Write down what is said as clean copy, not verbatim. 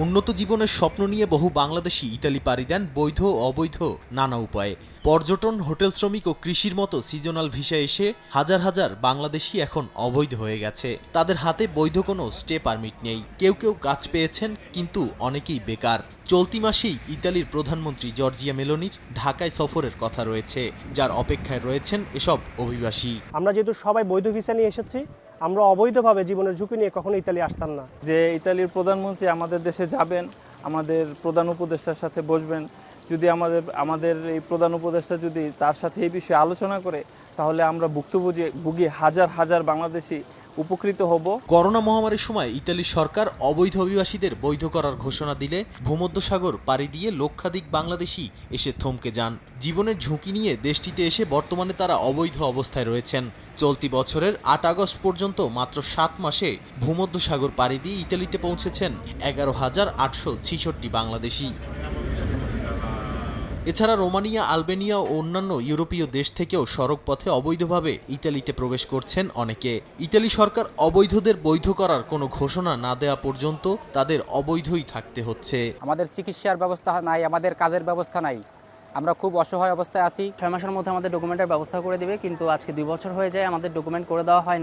উন্নত জীবনের স্বপ্ন নিয়ে বহু বাংলাদেশি ইতালি পাড়ি দেন বৈধ ও অবৈধ নানা উপায়ে। পর্যটন, হোটেল শ্রমিক ও কৃষির মতো সিজনাল ভিসায় এসে হাজার হাজার বাংলাদেশি এখন অবৈধ হয়ে গেছে। তাদের হাতে বৈধ কোনো স্টে পারমিট নেই। কেউ কেউ কাজ পেয়েছেন, কিন্তু অনেকেই বেকার। চলতি মাসেই ইতালির প্রধানমন্ত্রী জর্জিয়া মেলোনির ঢাকায় সফরের কথা রয়েছে, যার অপেক্ষায় রয়েছেন এসব অভিবাসী। আমরা যেহেতু সবাই বৈধ ভিসা নিয়ে এসেছি, আমরা অবৈধভাবে জীবনের ঝুঁকি নিয়ে কখনো ইতালি আসতাম না। যে ইতালির প্রধানমন্ত্রী আমাদের দেশে যাবেন, আমাদের প্রধান উপদেষ্টার সাথে বসবেন, যদি আমাদের এই প্রধান উপদেষ্টা যদি তার সাথে এই বিষয়ে আলোচনা করে, তাহলে আমরা ভুক্তভোগী হাজার হাজার বাংলাদেশি উপকৃত হব। করোনা মহামারীর সময় ইতালি সরকার অবৈধ অভিবাসীদের বৈধ করার ঘোষণা দিলে ভূমধ্যসাগর পাড়ি দিয়ে লক্ষাধিক বাংলাদেশি এসে থমকে যান। জীবনের ঝুঁকি নিয়ে দেশটিতে এসে বর্তমানে তারা অবৈধ অবস্থায় রয়েছেন। চলতি বছরের ৮ আগস্ট পর্যন্ত মাত্র ৭ মাসে ভূমধ্যসাগর পাড়ি দিয়ে ইতালিতে পৌঁছেছেন ১১,৮৬৬ বাংলাদেশি। এছাড়া রোমানিয়া, আলবেনিয়া ও অন্যান্য ইউরোপীয় দেশ থেকেও সড়ক পথে অবৈধভাবে ইতালিতে প্রবেশ করছেন অনেকে। ইতালি সরকার অবৈধদের বৈধ করার কোনো ঘোষণা না দেওয়া পর্যন্ত তাদের অবৈধই থাকতে হচ্ছে। আমাদের চিকিৎসার ব্যবস্থা নাই, আমাদের কাজের ব্যবস্থা নাই, আমরা খুব অসহায় অবস্থায় আছি। ৬ মাসের মধ্যে আমাদের ডকুমেন্টের ব্যবস্থা করে দিবে, কিন্তু আজকে ২ বছর হয়ে যায়, আমাদের ডকুমেন্ট করে দেওয়া হয় না।